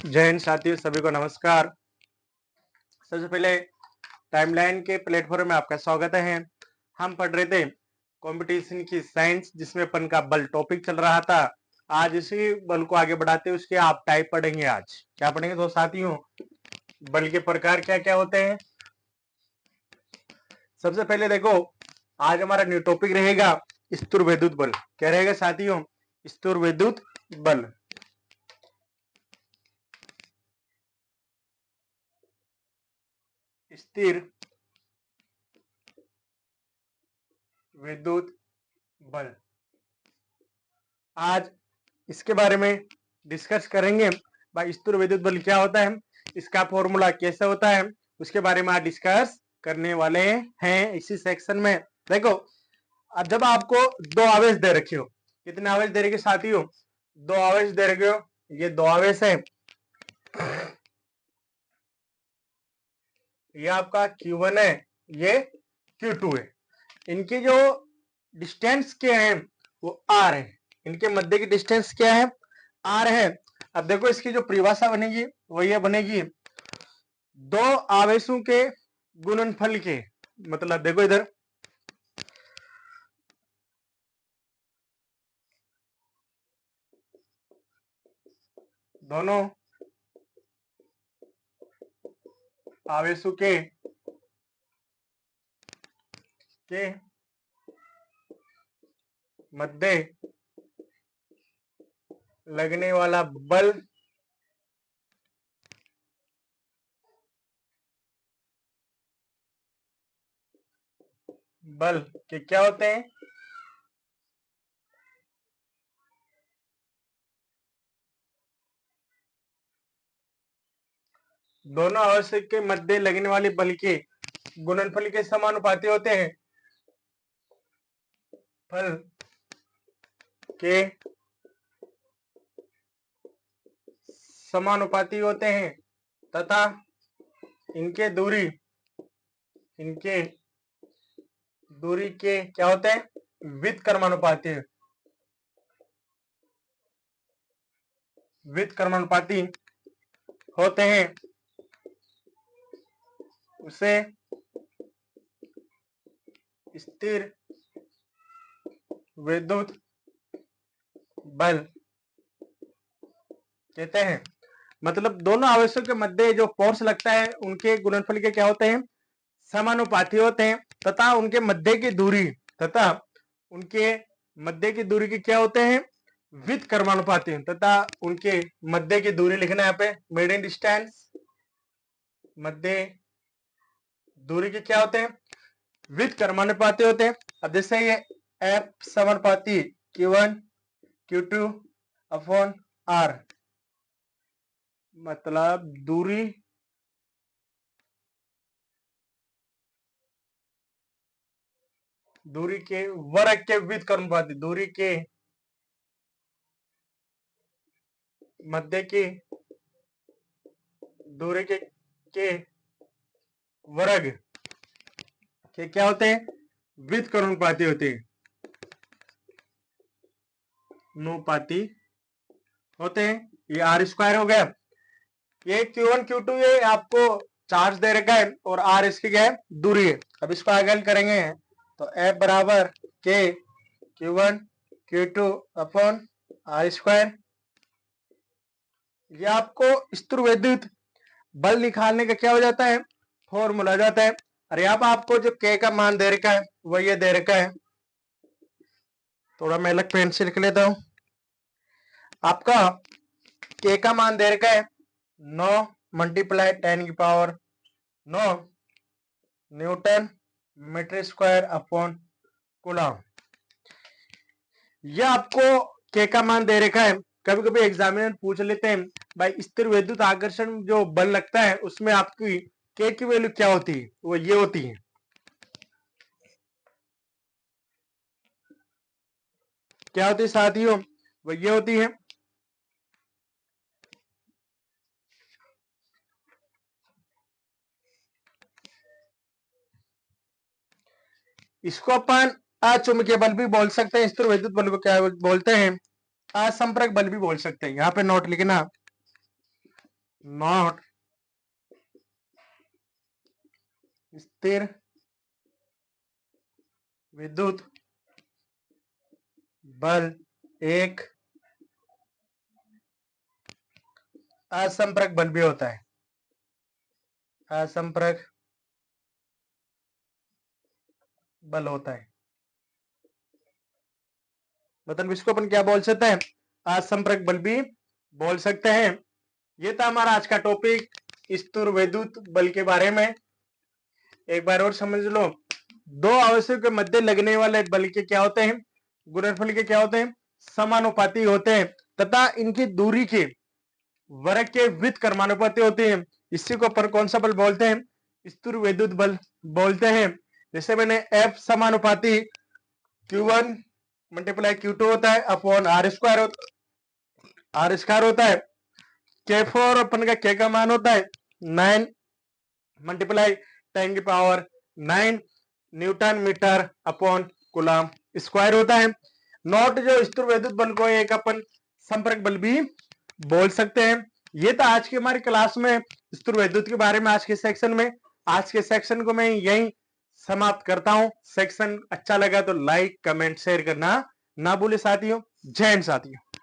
जय हिंद साथियों, सभी को नमस्कार। सबसे पहले टाइमलाइन के प्लेटफॉर्म में आपका स्वागत है। हम पढ़ रहे थे कंपटीशन की साइंस, जिसमें अपन का बल टॉपिक चल रहा था। आज इसी बल को आगे बढ़ाते हुए उसके आप टाइप पढ़ेंगे। आज क्या पढ़ेंगे तो साथियों, बल के प्रकार क्या क्या होते हैं। सबसे पहले देखो, आज हमारा न्यू टॉपिक रहेगा स्थिर विद्युत बल। क्या रहेगा साथियों? स्थिर विद्युत बल। स्थिर विद्युत बल, आज इसके बारे में डिस्कस करेंगे। भाई स्थिर विद्युत बल क्या होता है, इसका फॉर्मूला कैसे होता है, उसके बारे में आज डिस्कस करने वाले हैं इसी सेक्शन में। देखो, अब जब आपको दो आवेश दे रखे हो, कितने आवेश दे रखे साथियों? दो आवेश दे रखे हो। ये दो आवेश है, ये आपका Q1 है, ये Q2 है। इनकी जो डिस्टेंस क्या है वो R है। इनके मध्य की डिस्टेंस क्या है? R है। अब देखो, इसकी जो परिभाषा बनेगी वो ये बनेगी, दो आवेशों के गुणनफल के, मतलब देखो इधर, दोनों आवेशों के मध्य लगने वाला बल के क्या होते हैं? दोनों आवेश के मध्य लगने वाले बल के गुणनफल के समानुपाती होते हैं। फल के समानुपाती होते हैं तथा इनके दूरी के क्या होते हैं? व्युत्क्रमानुपाती होते हैं। उसे स्थिर विद्युत बल कहते हैं। मतलब दोनों आवेशों के मध्य जो फोर्स लगता है उनके गुणनफल के क्या होते हैं? समानुपाती होते हैं तथा उनके मध्य की दूरी के क्या होते हैं? व्युत्क्रमानुपाती तथा उनके मध्य की दूरी लिखना है यहाँ पे, मीडियम डिस्टेंस। मध्य दूरी के क्या होते हैं? व्युत्क्रमानुपाती होते हैं। अब जैसे ये F समानुपाती Q1 Q2 अपॉन R, मतलब दूरी के वर्ग के व्युत्क्रमानुपाती, दूरी के मध्य की दूरी के वर्ग के क्या होते हैं? व्युत्क्रमानुपाती होते हैं, अनुपाती होते हैं। ये R स्क्वायर हो गया। ये Q1 Q2 ये आपको चार्ज दे रखा है और R इसकी क्या है? दूरी है। अब इसको आगे करेंगे तो F बराबर K Q1 Q2 upon R square. ये आपको स्थिर विद्युत बल निकालने का क्या हो जाता है? फॉर्मूला हो जाता है। और यहाँ पर आपको जो K का मान दे रखा है वो ये दे रखा है, थोड़ा मैं अलग पेन से लिख लेता हूं। आपका K का मान दे रखा है 9 मल्टीप्लाई 10 की power 9 newton metre square upon coulomb. यह आपको K का मान दे रखा है। कभी कभी एग्जामिनर पूछ लेते हैं, भाई स्थिर विद्युत आकर्षण जो बल लगता है उसमें आपकी K की वैल्यू क्या होती है? वो ये होती है, क्या होती है साथियों? वो ये होती है, इसको अपन अचुंबकीय बल भी बोल सकते हैं। स्थिर विद्युत बल को क्या बोलते हैं? असंपर्क बल भी बोल सकते हैं। यहाँ पे नोट लिखना, नॉट स्थिर विद्युत बल एक असंपर्क बल भी होता है। असंपर्क बल होता है। मतलब इसको अपन क्या बोल सकते हैं? असंपर्क बल भी बोल सकते हैं। ये था हमारा आज का टॉपिक स्थिर विद्युत बल के बारे में। एक बार और समझ लो, दो आवेशों के मध्य लगने वाले बल के क्या होते हैं? गुणनफल के क्या होते हैं? समानुपाती होते हैं तथा इनकी दूरी के वर्ग के व्युत्क्रमानुपाती होते हैं। इसी को अपन कौन सा बल बोलते हैं? स्थिर विद्युत बल बोलते हैं। जैसे मैंने F समानुपाती Q1 मल्टीप्लाई Q2 होता है अपॉन R स्क्वायर होता है। K4 अपन का K का मान होता है 9 मल्टीप्लाई 10 की power 9 newton metre upon coulomb square होता है। नॉट जो स्थिर विद्युत बल को एक अपन संपर्क बल भी बोल सकते हैं। ये था आज की हमारी क्लास में स्थिर विद्युत के बारे में। आज के सेक्शन में, आज के सेक्शन को मैं यही समाप्त करता हूं। सेक्शन अच्छा लगा तो लाइक कमेंट शेयर करना ना भूले साथियों। जय हिंद साथियों।